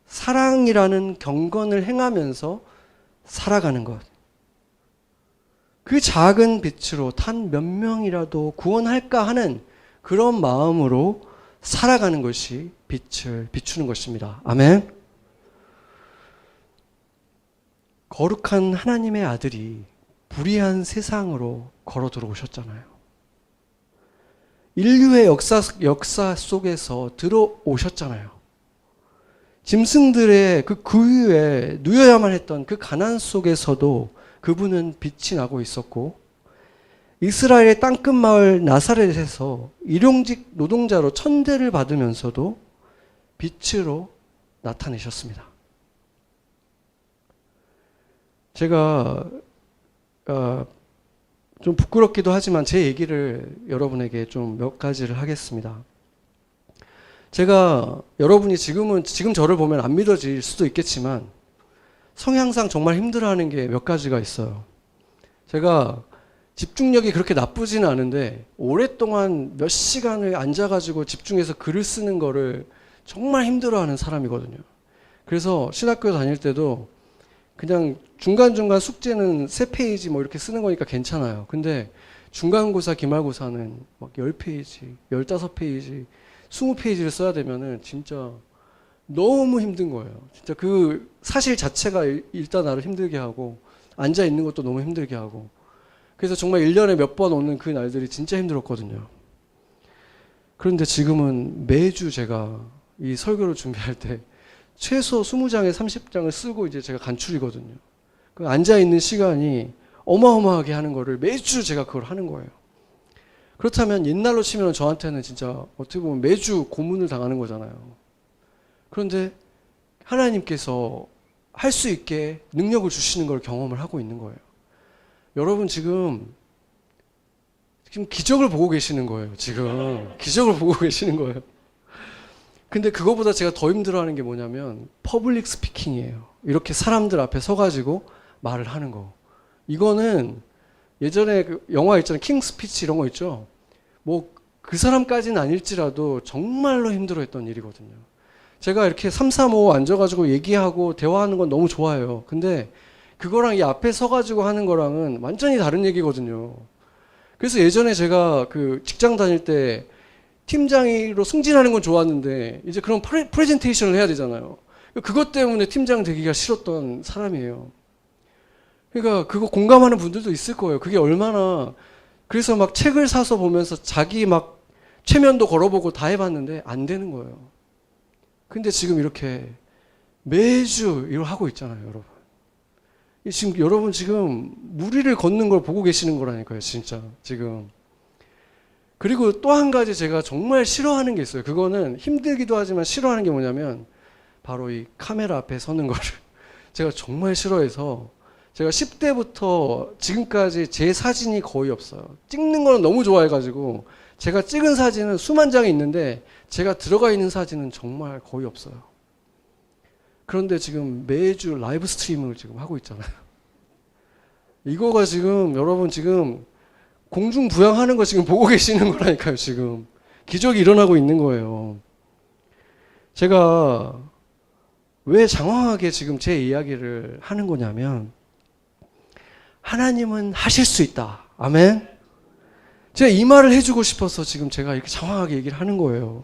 Speaker 1: 사랑이라는 경건을 행하면서 살아가는 것. 그 작은 빛으로 단 몇 명이라도 구원할까 하는 그런 마음으로 살아가는 것이 빛을 비추는 것입니다. 아멘. 거룩한 하나님의 아들이 불의한 세상으로 걸어 들어오셨잖아요. 인류의 역사 속에서 들어오셨잖아요. 짐승들의 그 구유에 누여야만 했던 그 가난 속에서도 그분은 빛이 나고 있었고, 이스라엘의 땅끝 마을 나사렛에서 일용직 노동자로 천대를 받으면서도 빛으로 나타내셨습니다. 제가 좀 부끄럽기도 하지만 제 얘기를 여러분에게 좀 몇 가지를 하겠습니다. 제가 여러분이 지금 저를 보면 안 믿어질 수도 있겠지만 성향상 정말 힘들어하는 게 몇 가지가 있어요. 제가 집중력이 그렇게 나쁘지는 않은데 오랫동안 몇 시간을 앉아가지고 집중해서 글을 쓰는 거를 정말 힘들어하는 사람이거든요. 그래서 신학교 다닐 때도 그냥 중간중간 숙제는 3페이지 뭐 이렇게 쓰는 거니까 괜찮아요. 근데 중간고사, 기말고사는 막 10페이지, 15페이지, 20페이지를 써야 되면은 진짜 너무 힘든 거예요. 진짜 그 사실 자체가 일단 나를 힘들게 하고, 앉아 있는 것도 너무 힘들게 하고, 그래서 정말 1년에 몇 번 오는 그 날들이 진짜 힘들었거든요. 그런데 지금은 매주 제가 이 설교를 준비할 때 최소 20장에 30장을 쓰고 이제 제가 간출이거든요. 그 앉아있는 시간이 어마어마하게 하는 거를 매주 제가 그걸 하는 거예요. 그렇다면 옛날로 치면 저한테는 진짜 어떻게 보면 매주 고문을 당하는 거잖아요. 그런데 하나님께서 할 수 있게 능력을 주시는 걸 경험을 하고 있는 거예요. 여러분 지금 기적을 보고 계시는 거예요. 지금 기적을 보고 계시는 거예요. 근데 그거보다 제가 더 힘들어하는 게 뭐냐면 퍼블릭 스피킹이에요. 이렇게 사람들 앞에 서가지고 말을 하는 거. 이거는 예전에 그 영화 있잖아요. 킹 스피치 이런 거 있죠. 뭐 그 사람까지는 아닐지라도 정말로 힘들어했던 일이거든요. 제가 이렇게 3, 3, 5 앉아가지고 얘기하고 대화하는 건 너무 좋아해요. 근데 그거랑 이 앞에 서가지고 하는 거랑은 완전히 다른 얘기거든요. 그래서 예전에 제가 그 직장 다닐 때 팀장으로 승진하는 건 좋았는데 이제 그런 프레젠테이션을 해야 되잖아요. 그것 때문에 팀장 되기가 싫었던 사람이에요. 그러니까 그거 공감하는 분들도 있을 거예요. 그게 얼마나, 그래서 막 책을 사서 보면서 자기 막 최면도 걸어보고 다 해봤는데 안 되는 거예요. 근데 지금 이렇게 매주 이걸 하고 있잖아요, 여러분. 지금 여러분 지금 무리를 걷는 걸 보고 계시는 거라니까요, 진짜 지금. 그리고 또 한 가지 제가 정말 싫어하는 게 있어요. 그거는 힘들기도 하지만 싫어하는 게 뭐냐면 바로 이 카메라 앞에 서는 거를 제가 정말 싫어해서, 제가 10대부터 지금까지 제 사진이 거의 없어요. 찍는 거는 너무 좋아해가지고 제가 찍은 사진은 수만 장이 있는데 제가 들어가 있는 사진은 정말 거의 없어요. 그런데 지금 매주 라이브 스트리밍을 지금 하고 있잖아요. 이거가 지금 여러분 지금 공중부양하는 거 지금 보고 계시는 거라니까요. 지금 기적이 일어나고 있는 거예요. 제가 왜 장황하게 지금 제 이야기를 하는 거냐면 하나님은 하실 수 있다. 아멘. 제가 이 말을 해주고 싶어서 지금 제가 이렇게 장황하게 얘기를 하는 거예요.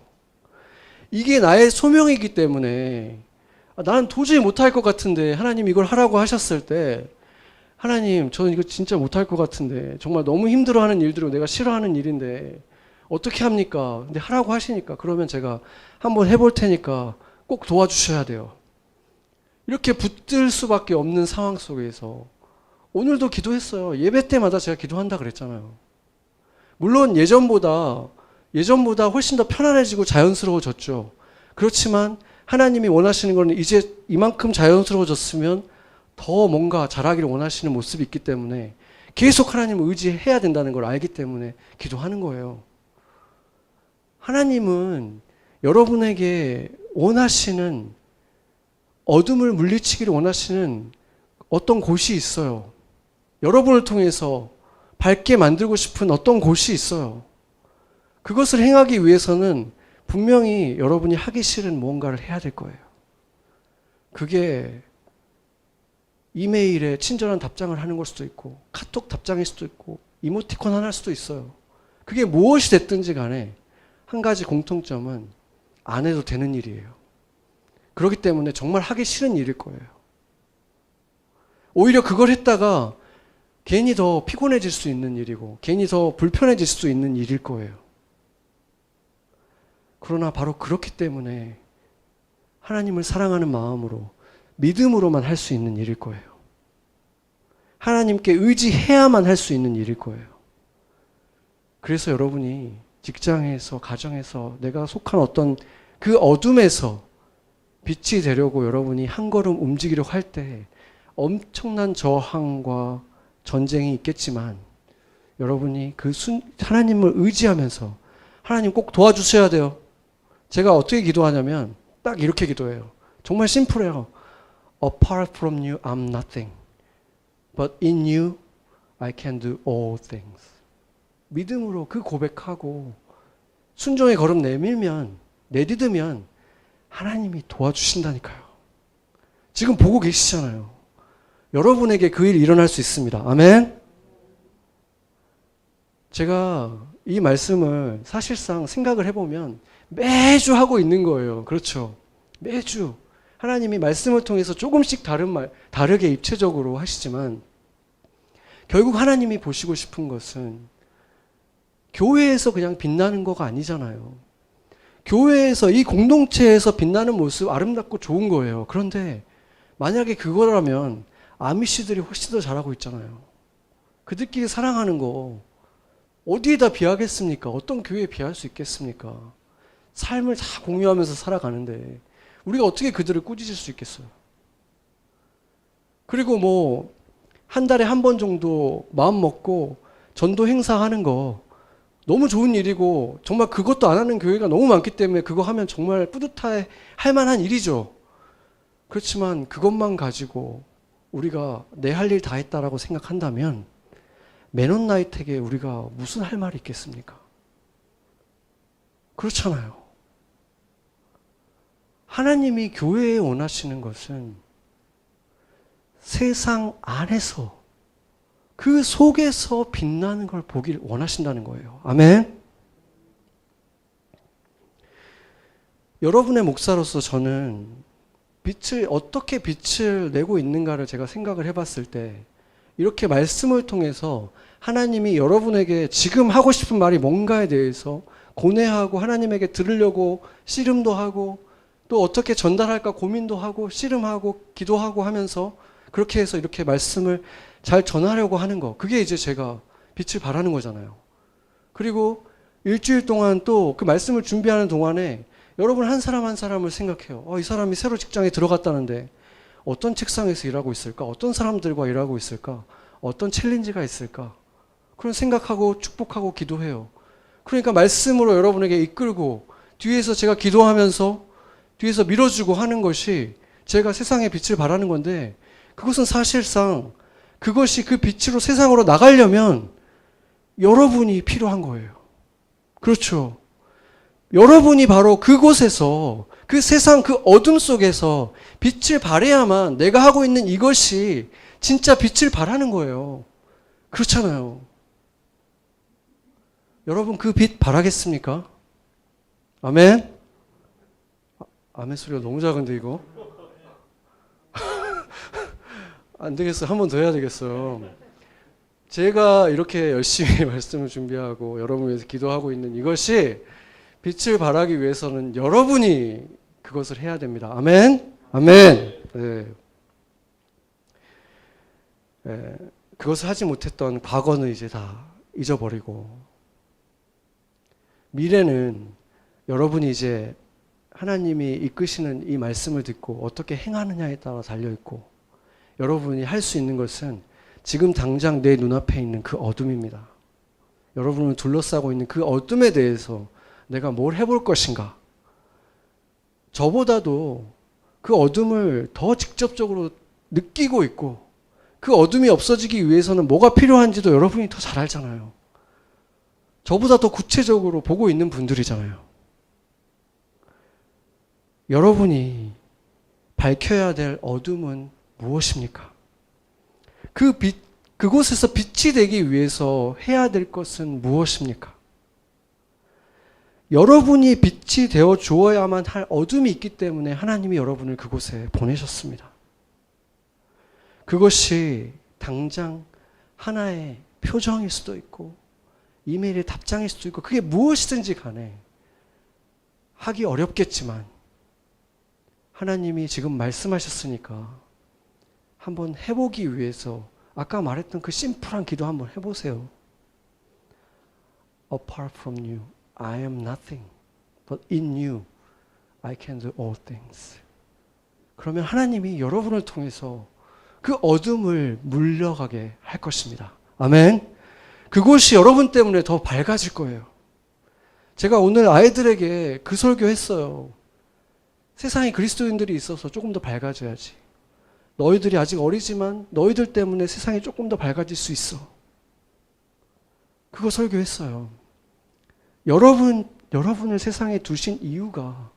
Speaker 1: 이게 나의 소명이기 때문에 나는 도저히 못할 것 같은데 하나님 이걸 하라고 하셨을 때, 하나님 저는 이거 진짜 못할 것 같은데 정말 너무 힘들어하는 일들이고 내가 싫어하는 일인데 어떻게 합니까? 근데 하라고 하시니까 그러면 제가 한번 해볼 테니까 꼭 도와주셔야 돼요. 이렇게 붙들 수밖에 없는 상황 속에서 오늘도 기도했어요. 예배 때마다 제가 기도한다 그랬잖아요. 물론 예전보다 예전보다 훨씬 더 편안해지고 자연스러워졌죠. 그렇지만 하나님이 원하시는 건 이제 이만큼 자연스러워졌으면 더 뭔가 잘하기를 원하시는 모습이 있기 때문에 계속 하나님을 의지해야 된다는 걸 알기 때문에 기도하는 거예요. 하나님은 여러분에게 원하시는, 어둠을 물리치기를 원하시는 어떤 곳이 있어요. 여러분을 통해서 밝게 만들고 싶은 어떤 곳이 있어요. 그것을 행하기 위해서는 분명히 여러분이 하기 싫은 무언가를 해야 될 거예요. 그게 이메일에 친절한 답장을 하는 걸 수도 있고, 카톡 답장일 수도 있고, 이모티콘 하나일 수도 있어요. 그게 무엇이 됐든지 간에 한 가지 공통점은 안 해도 되는 일이에요. 그렇기 때문에 정말 하기 싫은 일일 거예요. 오히려 그걸 했다가 괜히 더 피곤해질 수 있는 일이고, 괜히 더 불편해질 수 있는 일일 거예요. 그러나 바로 그렇기 때문에 하나님을 사랑하는 마음으로, 믿음으로만 할 수 있는 일일 거예요. 하나님께 의지해야만 할 수 있는 일일 거예요. 그래서 여러분이 직장에서, 가정에서 내가 속한 어떤 그 어둠에서 빛이 되려고 여러분이 한 걸음 움직이려고 할 때 엄청난 저항과 전쟁이 있겠지만, 여러분이 하나님을 의지하면서, 하나님 꼭 도와주셔야 돼요. 제가 어떻게 기도하냐면 딱 이렇게 기도해요. 정말 심플해요. Apart from you, I'm nothing. But in you, I can do all things. 믿음으로 그 고백하고 순종의 걸음 내딛으면 하나님이 도와주신다니까요. 지금 보고 계시잖아요. 여러분에게 그 일이 일어날 수 있습니다. 아멘. 제가 이 말씀을 사실상 생각을 해보면 매주 하고 있는 거예요. 그렇죠. 매주. 하나님이 말씀을 통해서 조금씩 다르게 입체적으로 하시지만, 결국 하나님이 보시고 싶은 것은 교회에서 그냥 빛나는 거가 아니잖아요. 교회에서, 이 공동체에서 빛나는 모습 아름답고 좋은 거예요. 그런데 만약에 그거라면 아미시들이 훨씬 더 잘하고 있잖아요. 그들끼리 사랑하는 거 어디에다 비하겠습니까? 어떤 교회에 비할 수 있겠습니까? 삶을 다 공유하면서 살아가는데 우리가 어떻게 그들을 꾸짖을 수 있겠어요? 그리고 뭐 한 달에 한 번 정도 마음 먹고 전도 행사하는 거 너무 좋은 일이고, 정말 그것도 안 하는 교회가 너무 많기 때문에 그거 하면 정말 뿌듯해 할 만한 일이죠. 그렇지만 그것만 가지고 우리가 내 할 일 다 했다라고 생각한다면 맨온나이트에게 우리가 무슨 할 말이 있겠습니까? 그렇잖아요. 하나님이 교회에 원하시는 것은 세상 안에서, 그 속에서 빛나는 걸 보길 원하신다는 거예요. 아멘. 여러분의 목사로서 저는 어떻게 빛을 내고 있는가를 제가 생각을 해봤을 때, 이렇게 말씀을 통해서 하나님이 여러분에게 지금 하고 싶은 말이 뭔가에 대해서 고뇌하고 하나님에게 들으려고 씨름도 하고, 또 어떻게 전달할까 고민도 하고 씨름하고 기도하고 하면서 그렇게 해서 이렇게 말씀을 잘 전하려고 하는 거, 그게 이제 제가 빛을 발하는 거잖아요. 그리고 일주일 동안 또 그 말씀을 준비하는 동안에 여러분 한 사람 한 사람을 생각해요. 이 사람이 새로 직장에 들어갔다는데 어떤 책상에서 일하고 있을까? 어떤 사람들과 일하고 있을까? 어떤 챌린지가 있을까? 그런 생각하고 축복하고 기도해요. 그러니까 말씀으로 여러분에게 이끌고 뒤에서 제가 기도하면서 뒤에서 밀어주고 하는 것이 제가 세상에 빛을 발하는 건데, 그것은 사실상 그것이 그 빛으로 세상으로 나가려면 여러분이 필요한 거예요. 그렇죠. 여러분이 바로 그곳에서, 그 세상 그 어둠 속에서 빛을 발해야만 내가 하고 있는 이것이 진짜 빛을 발하는 거예요. 그렇잖아요. 여러분 그 빛 발하겠습니까? 아멘? 아멘 소리가 너무 작은데 이거? 안 되겠어요. 한 번 더 해야 되겠어요. 제가 이렇게 열심히 말씀을 준비하고 여러분 위해서 기도하고 있는 이것이 빛을 발하기 위해서는 여러분이 그것을 해야 됩니다. 아멘? 아멘. 네. 네. 그것을 하지 못했던 과거는 이제 다 잊어버리고, 미래는 여러분이 이제 하나님이 이끄시는 이 말씀을 듣고 어떻게 행하느냐에 따라 달려있고, 여러분이 할 수 있는 것은 지금 당장 내 눈앞에 있는 그 어둠입니다. 여러분을 둘러싸고 있는 그 어둠에 대해서 내가 뭘 해볼 것인가. 저보다도 그 어둠을 더 직접적으로 느끼고 있고, 그 어둠이 없어지기 위해서는 뭐가 필요한지도 여러분이 더 잘 알잖아요. 저보다 더 구체적으로 보고 있는 분들이잖아요. 여러분이 밝혀야 될 어둠은 무엇입니까? 그곳에서 빛이 되기 위해서 해야 될 것은 무엇입니까? 여러분이 빛이 되어 주어야만 할 어둠이 있기 때문에 하나님이 여러분을 그곳에 보내셨습니다. 그것이 당장 하나의 표정일 수도 있고 이메일의 답장일 수도 있고, 그게 무엇이든지 간에 하기 어렵겠지만 하나님이 지금 말씀하셨으니까 한번 해보기 위해서 아까 말했던 그 심플한 기도 한번 해보세요. Apart from you, I am nothing. But in you, I can do all things. 그러면 하나님이 여러분을 통해서 그 어둠을 물려가게 할 것입니다. 아멘. 그곳이 여러분 때문에 더 밝아질 거예요. 제가 오늘 아이들에게 그 설교했어요. 세상에 그리스도인들이 있어서 조금 더 밝아져야지. 너희들이 아직 어리지만 너희들 때문에 세상이 조금 더 밝아질 수 있어. 그거 설교했어요. 여러분을 세상에 두신 이유가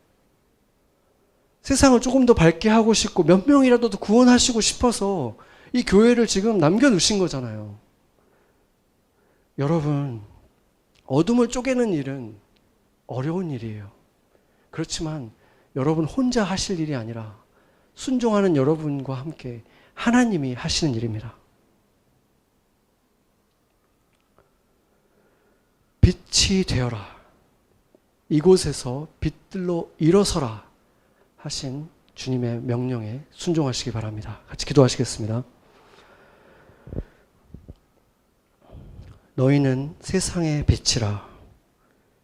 Speaker 1: 세상을 조금 더 밝게 하고 싶고 몇 명이라도 더 구원하시고 싶어서 이 교회를 지금 남겨두신 거잖아요. 여러분, 어둠을 쪼개는 일은 어려운 일이에요. 그렇지만 여러분 혼자 하실 일이 아니라 순종하는 여러분과 함께 하나님이 하시는 일입니다. 빛이 되어라. 이곳에서 빛들로 일어서라 하신 주님의 명령에 순종하시기 바랍니다. 같이 기도하시겠습니다. 너희는 세상의 빛이라.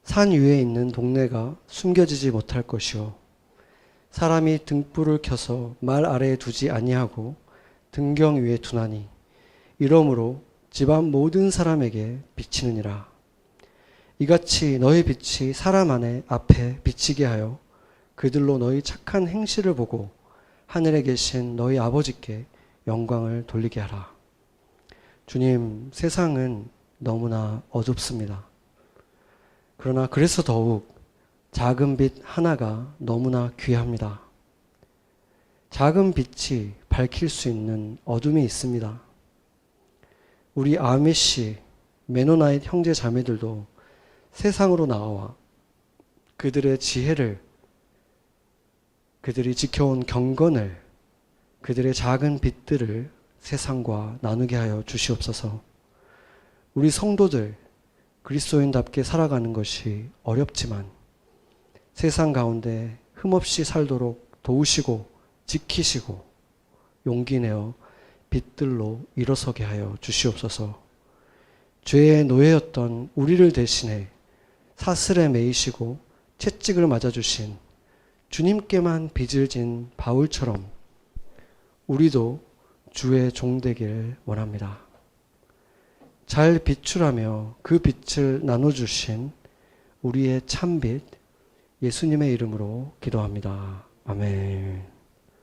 Speaker 1: 산 위에 있는 동네가 숨겨지지 못할 것이요, 사람이 등불을 켜서 말 아래에 두지 아니하고 등경 위에 두나니 이러므로 집안 모든 사람에게 비치느니라. 이같이 너희 빛이 사람 안에 앞에 비치게 하여 그들로 너희 착한 행실을 보고 하늘에 계신 너희 아버지께 영광을 돌리게 하라. 주님, 세상은 너무나 어둡습니다. 그러나 그래서 더욱 작은 빛 하나가 너무나 귀합니다. 작은 빛이 밝힐 수 있는 어둠이 있습니다. 우리 아미시, 메노나잇 형제 자매들도 세상으로 나와 그들의 지혜를, 그들이 지켜온 경건을, 그들의 작은 빛들을 세상과 나누게 하여 주시옵소서. 우리 성도들 그리스도인답게 살아가는 것이 어렵지만 세상 가운데 흠없이 살도록 도우시고 지키시고 용기 내어 빛들로 일어서게 하여 주시옵소서. 죄의 노예였던 우리를 대신해 사슬에 매이시고 채찍을 맞아주신 주님께만 빚을 진 바울처럼 우리도 주의 종 되길 원합니다. 잘 비추라며 그 빛을 나눠주신 우리의 참빛 예수님의 이름으로 기도합니다. 아멘.